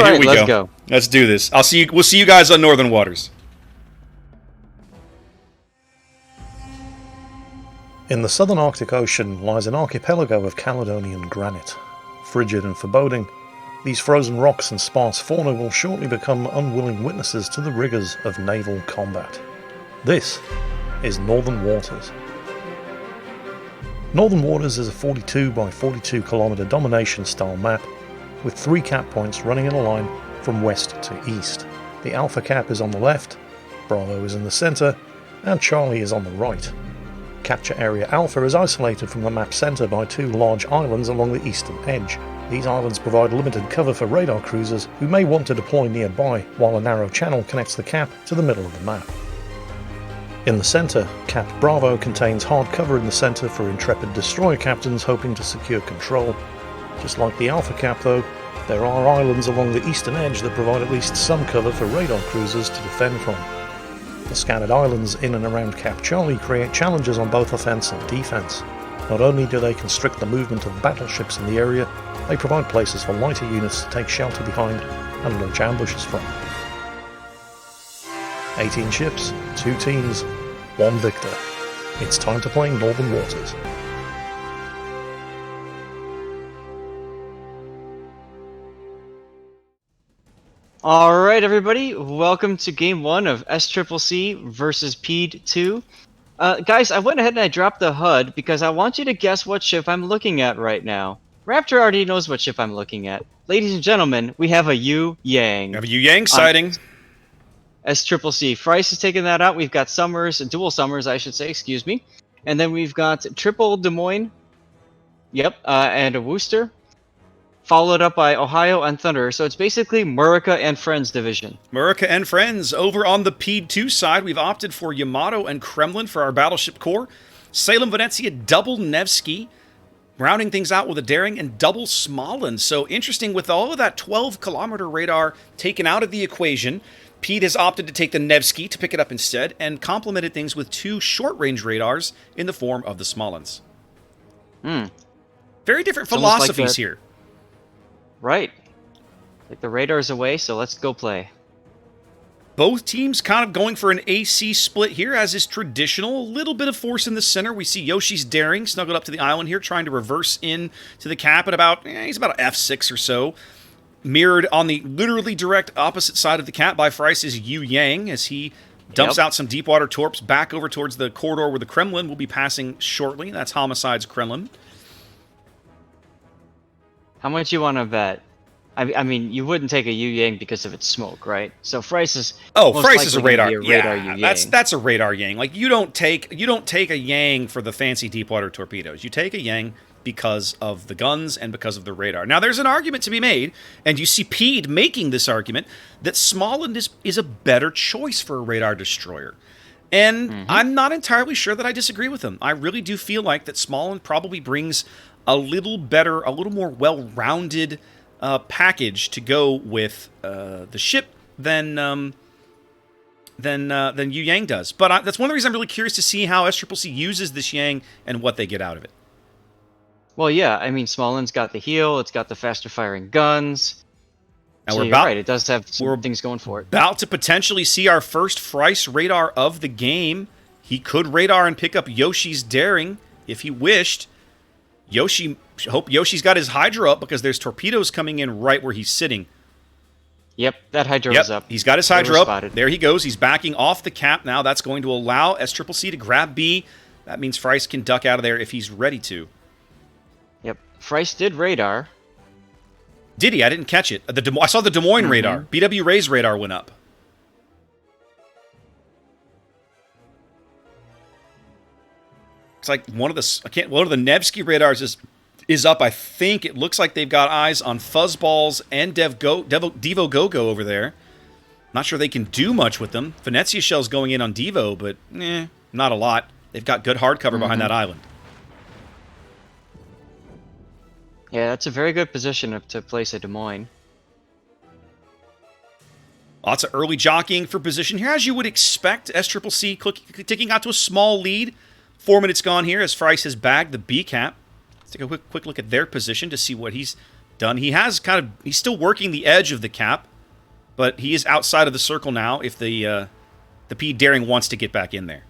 right, here we let's go. go. Let's do this. We'll see you guys on Northern Waters. In the southern Arctic Ocean lies an archipelago of Caledonian granite. Frigid and foreboding, these frozen rocks and sparse fauna will shortly become unwilling witnesses to the rigours of naval combat. This is Northern Waters. Northern Waters is a 42 by 42 kilometre domination-style map with 3 cap points running in a line from west to east. The Alpha cap is on the left, Bravo is in the centre, and Charlie is on the right. Capture Area Alpha is isolated from the map centre by 2 large islands along the eastern edge. These islands provide limited cover for radar cruisers who may want to deploy nearby, while a narrow channel connects the cap to the middle of the map. In the centre, Cap Bravo contains hard cover in the centre for intrepid destroyer captains hoping to secure control. Just like the Alpha cap though, there are islands along the eastern edge that provide at least some cover for radar cruisers to defend from. The scattered islands in and around Cap Charlie create challenges on both offence and defence. Not only do they constrict the movement of battleships in the area, they provide places for lighter units to take shelter behind and launch ambushes from. 18 ships, 2 teams, 1 victor. It's time to play Northern Waters. Alright, everybody, welcome to Game 1 of SCCC versus PEED2. Guys, I went ahead and I dropped the HUD because I want you to guess what ship I'm looking at right now. Raptor already knows what ship I'm looking at. Ladies and gentlemen, we have a Yu Yang. We have a Yu Yang sighting. SCCC. Fryce has taken that out. We've got Summers, dual Summers, I should say, excuse me. And then we've got triple Des Moines. Yep, and a Worcester. Followed up by Ohio and Thunder. So it's basically Murica and Friends division. Murica and Friends. Over on the PEED2 side, we've opted for Yamato and Kremlin for our battleship core. Salem Venezia, double Nevsky. Rounding things out with a Daring and double Smolensk. So interesting, with all of that 12-kilometer radar taken out of the equation, PEED has opted to take the Nevsky to pick it up instead and complemented things with 2 short-range radars in the form of the Smolensk. Very different philosophies here. Right. Like the radar's away, so let's go play. Both teams kind of going for an AC split here, as is traditional. A little bit of force in the center. We see Yoshi's Daring snuggled up to the island here, trying to reverse in to the cap at about, he's about an F6 or so. Mirrored on the literally direct opposite side of the cap by Fryce is Yu Yang, as he dumps out some deep water torps back over towards the corridor where the Kremlin will be passing shortly. That's Homicide's Kremlin. How much you want to bet? I mean, you wouldn't take a Yu Yang because of its smoke, right? So Fryce is Fryce is a radar. Yu-Yang. That's a radar Yang. Like you don't take a Yang for the fancy deep water torpedoes. You take a Yang because of the guns and because of the radar. Now there's an argument to be made, and you see PEED making this argument that Smolensk is a better choice for a radar destroyer. And I'm not entirely sure that I disagree with him. I really do feel like that Smolensk probably brings a little better, a little more well-rounded package to go with the ship than Yu Yang does. But that's one of the reasons I'm really curious to see how SCCC uses this Yang and what they get out of it. Well, yeah, I mean, Smolensk's got the heel, it's got the faster-firing guns. And so you're right, it does have some things going for it. About to potentially see our first Fryce radar of the game. He could radar and pick up Yoshi's Daring if he wished. Hope Yoshi's got his Hydra up because there's torpedoes coming in right where he's sitting. Yep, that Hydra is up. He's got his Hydra up. There he goes. He's backing off the cap now. That's going to allow SCCC to grab B. That means Fryce can duck out of there if he's ready to. Yep, Fryce did radar. Did he? I didn't catch it. I saw the Des Moines radar. BW Ray's radar went up. It's like one of the Nevsky radars is up. I think it looks like they've got eyes on Fuzzballs and Devo Go-Go over there. Not sure they can do much with them. Venezia shell's going in on Devo, but not a lot. They've got good hard cover behind that island. Yeah, that's a very good position to place a Des Moines. Lots of early jockeying for position here, as you would expect. SCCC ticking out to a small lead. 4 minutes gone here as Fryce has bagged the B cap. Let's take a quick look at their position to see what he's done. He has he's still working the edge of the cap, but he is outside of the circle now if the P Daring wants to get back in there.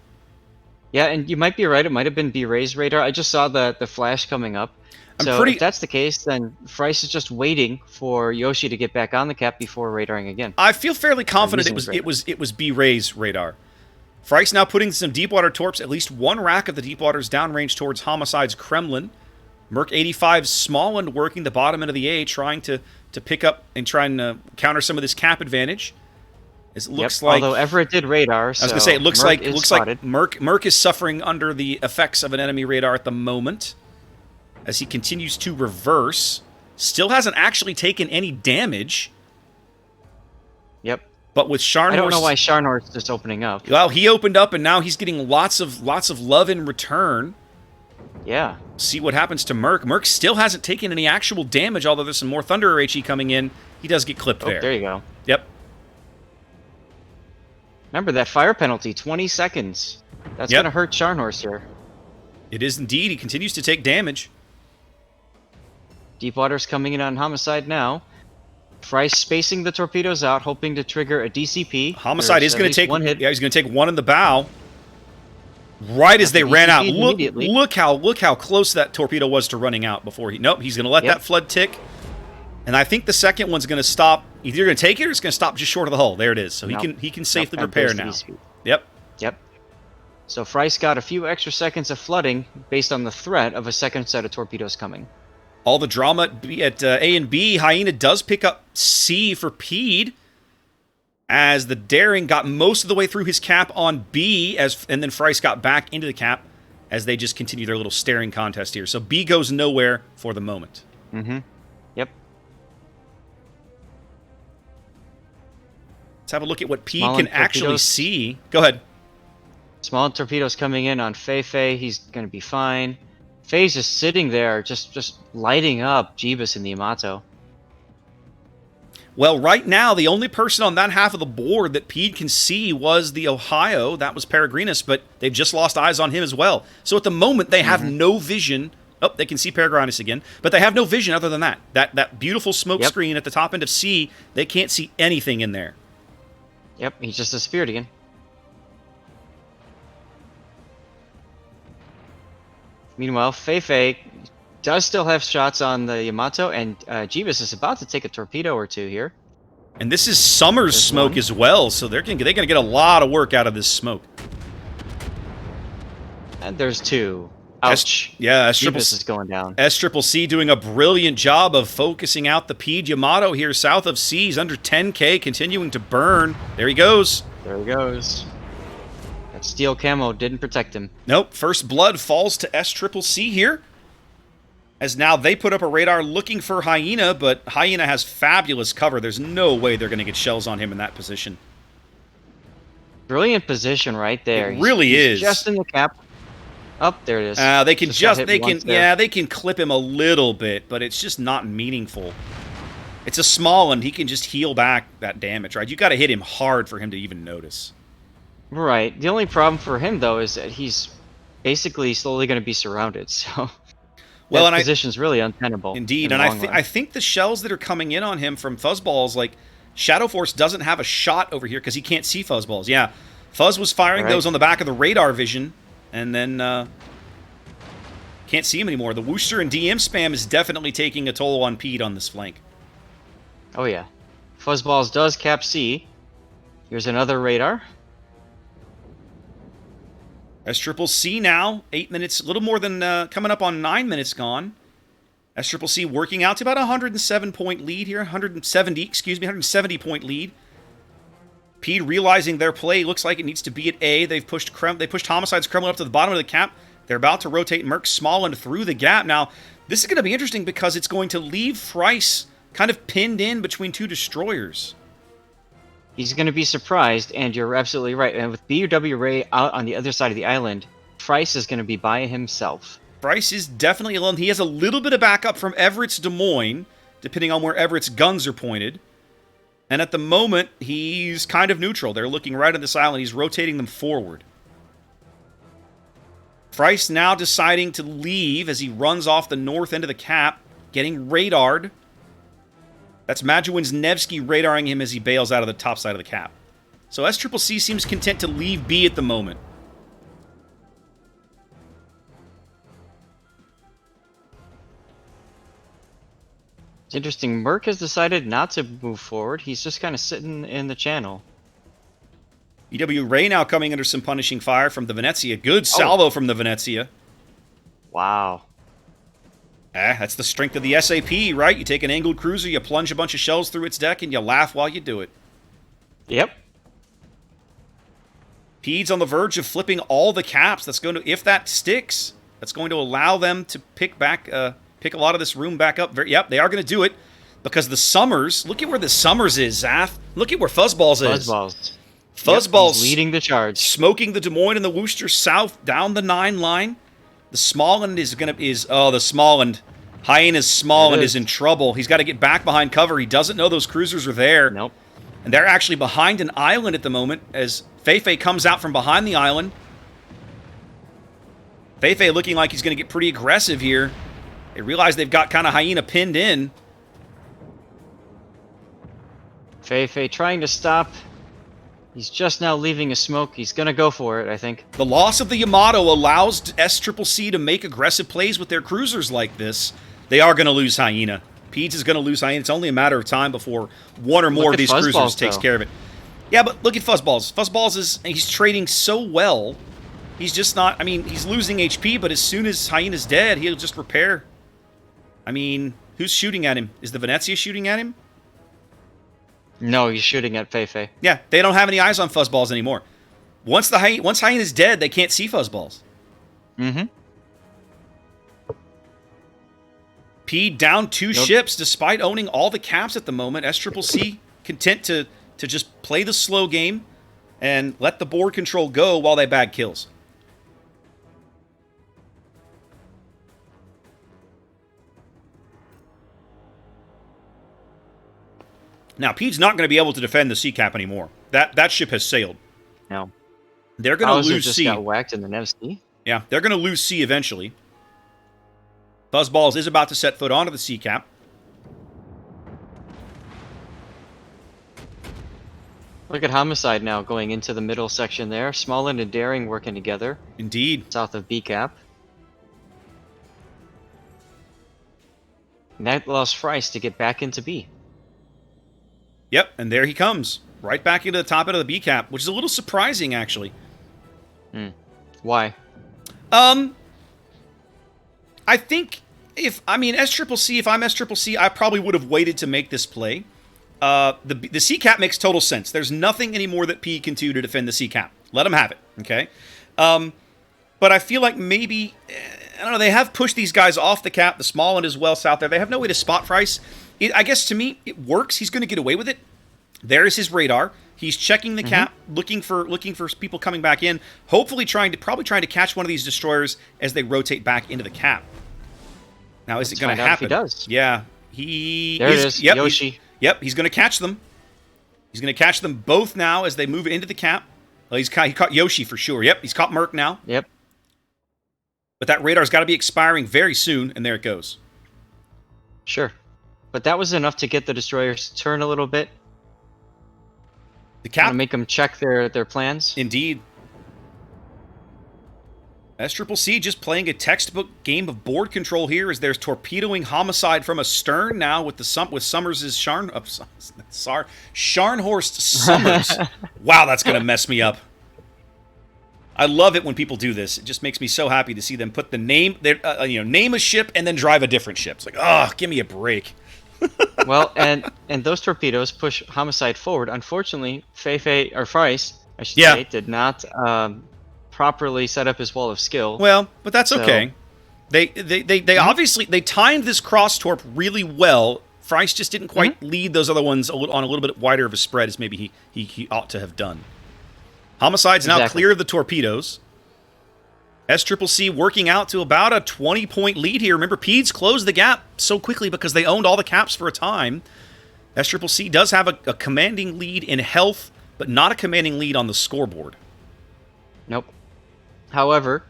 Yeah, and you might be right. It might have been B-Ray's radar. I just saw the flash coming up. So if that's the case, then Fryce is just waiting for Yoshi to get back on the cap before radaring again. I feel fairly confident it was B-Ray's radar. Fryce now putting some deepwater torps, at least one rack of the deepwaters downrange towards Homicide's Kremlin. Merc 85's Smallland working the bottom end of the A, trying to pick up and try and counter some of this cap advantage. It looks like, although Everett did radar, so I was gonna say it looks Merc like Merc is suffering under the effects of an enemy radar at the moment, as he continues to reverse. Still hasn't actually taken any damage. Yep. But with Scharnhorst, I don't know why Scharnhorst is opening up. Well, he opened up, and now he's getting lots of love in return. Yeah. See what happens to Merc. Merc still hasn't taken any actual damage, although there's some more Thunder HE coming in. He does get clipped there. There you go. Yep. Remember that fire penalty, 20 seconds. That's going to hurt Scharnhorst here. It is indeed. He continues to take damage. Deepwater's coming in on Homicide now. Fryce spacing the torpedoes out, hoping to trigger a DCP. Homicide is going to take one hit. Yeah, he's going to take one in the bow. Right as they ran out. Look how close that torpedo was to running out before he. Nope, he's going to let that flood tick. And I think the second one's going to stop. Either you're going to take it or it's going to stop just short of the hull. There it is. So he can safely repair now. Yep. So Fryce got a few extra seconds of flooding based on the threat of a second set of torpedoes coming. All the drama at A and B. Hyena does pick up C for PEED, as the Daring got most of the way through his cap on B, and then Fryce got back into the cap as they just continue their little staring contest here. So B goes nowhere for the moment. Mm-hmm. Yep. Let's have a look at what PEED can actually see. Go ahead. Small torpedoes coming in on Fei. He's going to be fine. Fei's just sitting there, just lighting up Jeebus and the Yamato. Well, right now, the only person on that half of the board that PEED can see was the Ohio. That was Peregrinus, but they've just lost eyes on him as well. So at the moment, they have no vision. Oh, they can see Peregrinus again, but they have no vision other than that. That beautiful smoke screen at the top end of C, they can't see anything in there. Yep, he just disappeared again. Meanwhile, Fei does still have shots on the Yamato, and Jeebus is about to take a torpedo or two here. And this is Summer's smoke as well, so they're gonna get a lot of work out of this smoke. And there's two. Ouch. Jeebus is going down. SCCC doing a brilliant job of focusing out the PEED Yamato here south of C. He's under 10K, continuing to burn. There he goes. There he goes. That steel camo didn't protect him. Nope. First blood falls to SCCC here, as now they put up a radar looking for Hyena, but Hyena has fabulous cover. There's no way they're going to get shells on him in that position. Brilliant position right there. It really is. Just in the cap. Up there it is. They can clip him a little bit, but it's just not meaningful. It's a small one. He can just heal back that damage, right? You got to hit him hard for him to even notice. Right. The only problem for him though is that he's basically slowly going to be surrounded. So that position's really untenable. Indeed, and I think the shells that are coming in on him from Fuzzballs, like Shadow Force doesn't have a shot over here because he can't see Fuzzballs. Yeah, Fuzz was firing those on the back of the radar vision, and then can't see him anymore. The Wooster and DM spam is definitely taking a toll on PEED on this flank. Oh yeah, Fuzzballs does cap C. Here's another radar. SCCC now, 8 minutes, a little more than coming up on 9 minutes gone. SCCC working out to about a 107-point lead here, 170-point lead. PEED realizing their play looks like it needs to be at A. They pushed Homicide's Kremlin up to the bottom of the cap. They're about to rotate Merc Smallland through the gap. Now, this is going to be interesting because it's going to leave Fryce kind of pinned in between two destroyers. He's going to be surprised, and you're absolutely right. And with BUW Ray out on the other side of the island, Fryce is going to be by himself. Fryce is definitely alone. He has a little bit of backup from Everett's Des Moines, depending on where Everett's guns are pointed. And at the moment, he's kind of neutral. They're looking right at this island. He's rotating them forward. Fryce now deciding to leave as he runs off the north end of the cap, getting radared. That's Majuin's Nevsky radaring him as he bails out of the top side of the cap. So SCCC seems content to leave B at the moment. It's interesting. Merc has decided not to move forward. He's just kind of sitting in the channel. EW Ray now coming under some punishing fire from the Venezia. Good salvo from the Venezia. Wow. That's the strength of the SAP, right? You take an angled cruiser, you plunge a bunch of shells through its deck, and you laugh while you do it. Yep. PEED's on the verge of flipping all the caps. That's going to, if that sticks, that's going to allow them to pick a lot of this room back up. Yep, they are going to do it because the Summers. Look at where the Summers is, Zaf. Look at where Fuzzballs is. Fuzzballs he's leading the charge, smoking the Des Moines and the Worcester south down the 9 line. The Smalland the Smalland. Hyena's Smalland is in trouble. He's got to get back behind cover. He doesn't know those cruisers are there. Nope. And they're actually behind an island at the moment as Feifei comes out from behind the island. Feifei looking like he's going to get pretty aggressive here. They realize they've got kind of Hyena pinned in. Feifei trying to stop. He's just now leaving a smoke. He's going to go for it, I think. The loss of the Yamato allows SCCC to make aggressive plays with their cruisers like this. They are going to lose Hyena. PEEDS is going to lose Hyena. It's only a matter of time before one or more of these cruisers takes care of it. Yeah, but look at Fuzzballs. Fuzzballs he's trading so well. He's just not, I mean, he's losing HP, but as soon as Hyena's dead, he'll just repair. I mean, who's shooting at him? Is the Venezia shooting at him? No, he's shooting at Feifei. Yeah, they don't have any eyes on Fuzzballs anymore. Once Hyena's dead, they can't see Fuzzballs. Mm-hmm. PEED down 2 ships despite owning all the caps at the moment. SCCC content to just play the slow game and let the board control go while they bag kills. Now, PEED's not going to be able to defend the C cap anymore. That ship has sailed. No. They're going to lose just C. Got whacked in the Nevsky. Yeah, they're going to lose C eventually. Fuzzballs is about to set foot onto the C cap. Look at Homicide now going into the middle section there. Smalland and Daring working together. Indeed. South of B cap. And that allows Fries to get back into B. Yep, and there he comes. Right back into the top end of the B cap, which is a little surprising, actually. Why? I think if I'm SCCC, I probably would have waited to make this play. The C cap makes total sense. There's nothing anymore that P can do to defend the C cap. Let him have it, okay? But I feel like maybe, I don't know, they have pushed these guys off the cap, the small end as well south there. They have no way to spot Price. I guess to me, it works. He's going to get away with it. There's his radar. He's checking the cap, looking for people coming back in. Hopefully probably trying to catch one of these destroyers as they rotate back into the cap. Now, is it going to happen? If he does. Yeah, there it is. Yep, Yoshi. He's going to catch them. He's going to catch them both now as they move into the cap. Well, he caught Yoshi for sure. Yep, he's caught Merc now. Yep. But that radar's got to be expiring very soon, and there it goes. Sure. But that was enough to get the destroyers to turn a little bit. The cap, make them check their plans. Indeed. SCCC just playing a textbook game of board control here as there's torpedoing Homicide from astern now with Summers' Scharnhorst Summers. Wow, that's going to mess me up. I love it when people do this. It just makes me so happy to see them put the name a ship and then drive a different ship. It's like, oh, give me a break. Well, and those torpedoes push Homicide forward. Unfortunately, Feifei, or Fries, I should say, did not properly set up his wall of skill. Well, but that's okay. They obviously they timed this cross torp really well. Fries just didn't quite lead those other ones on a little bit wider of a spread as maybe he ought to have done. Homicide's now clear of the torpedoes. SCCC working out to about a 20-point lead here. Remember, PEEDS closed the gap so quickly because they owned all the caps for a time. SCCC does have a commanding lead in health, but not a commanding lead on the scoreboard. Nope. However,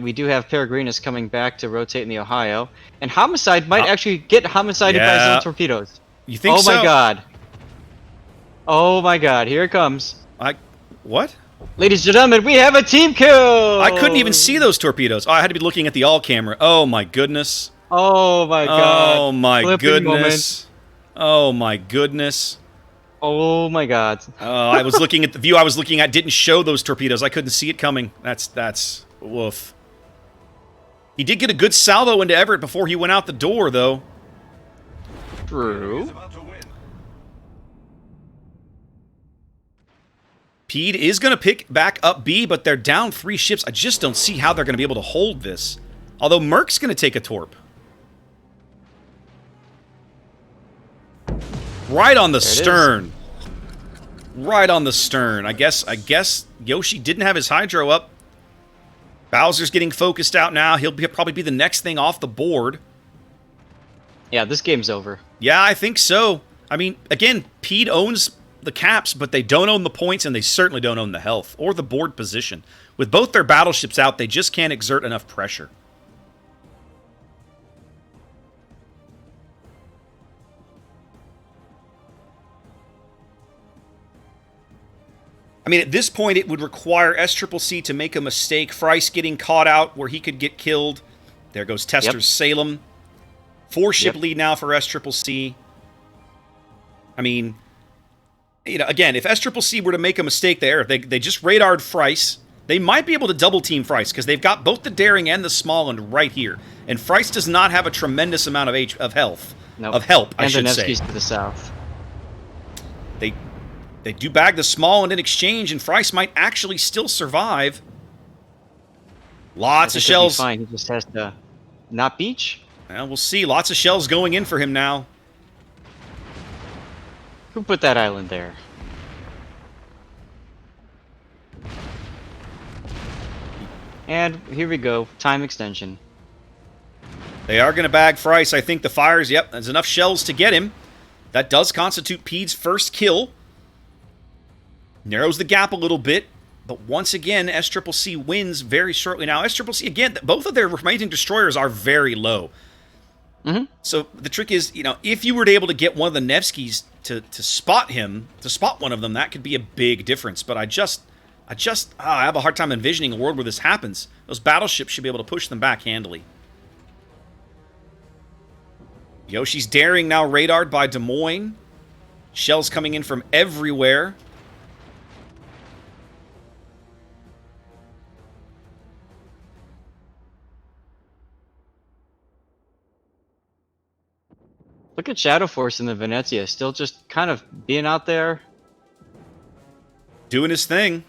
we do have Peregrinus coming back to rotate in the Ohio, and Homicide might actually get Homicided by his own torpedoes. You think Oh so? my god. Oh my god, here it comes. What? Ladies and gentlemen, we have a team kill! I couldn't even see those torpedoes. Oh, I had to be looking at the all camera. Oh my goodness. Oh my god. Oh my Flipping goodness. Oh my goodness. Oh my god. I was looking at the view I was looking at didn't show those torpedoes. I couldn't see it coming. That's woof. He did get a good salvo into Everett before he went out the door, though. True. PEED is going to pick back up B, but they're down 3 ships. I just don't see how they're going to be able to hold this. Although Merc's going to take a torp. Right on the stern. Right on the stern. I guess Yoshi didn't have his hydro up. Bowser's getting focused out now. He'll probably be the next thing off the board. Yeah, this game's over. Yeah, I think so. I mean, again, PEED owns the caps, but they don't own the points, and they certainly don't own the health or the board position. With both their battleships out, they just can't exert enough pressure. I mean, at this point, it would require SCCC to make a mistake. Fryce getting caught out where he could get killed. There goes Tester's Salem. 4-ship lead now for SCCC. I mean, you know, again, if SCCC were to make a mistake there, if they just radared Fryce, they might be able to double-team Fryce, because they've got both the Daring and the Smallland right here. And Fryce does not have a tremendous amount of health. Nope. Of help, I should And the say. Nevsky's to the south. They do bag the Smallland in exchange, and Fryce might actually still survive. Lots of shells. Fine. He just has to not beach. Well, we'll see. Lots of shells going in for him now. Who put that island there? And here we go. Time extension. They are going to bag Fryce. I think the fires, yep, there's enough shells to get him. That does constitute PEED's first kill. Narrows the gap a little bit. But once again, SCCC wins very shortly. Now, SCCC, again, both of their remaining destroyers are very low. So the trick is, you know, if you were able to get one of the Nevskys to spot him, to spot one of them, that could be a big difference. But I have a hard time envisioning a world where this happens. Those battleships should be able to push them back handily. Yoshi's Daring now radared by Des Moines. Shells coming in from everywhere. Look at Shadow Force in the Venezia, still just kind of being out there. Doing his thing.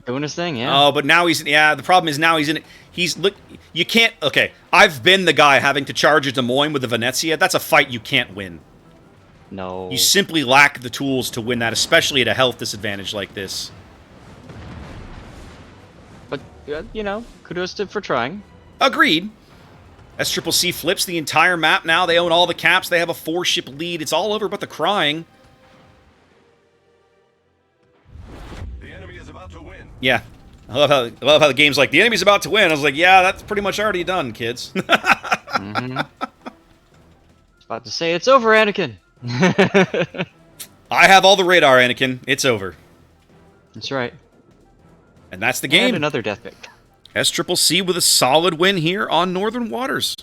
Doing his thing, yeah. Oh, but now the problem is now he's in it. Look, you can't, okay, I've been the guy having to charge a Des Moines with the Venezia. That's a fight you can't win. No. You simply lack the tools to win that, especially at a health disadvantage like this. But, you know, kudos for trying. Agreed. SCCC flips the entire map now. They own all the caps. They have a 4-ship lead. It's all over but the crying. The enemy is about to win. Yeah. I love how the game's like, the enemy's about to win. I was like, yeah, that's pretty much already done, kids. I was about to say, it's over, Anakin. I have all the radar, Anakin. It's over. That's right. And that's the game. And another death pick. SCCC with a solid win here on Northern Waters.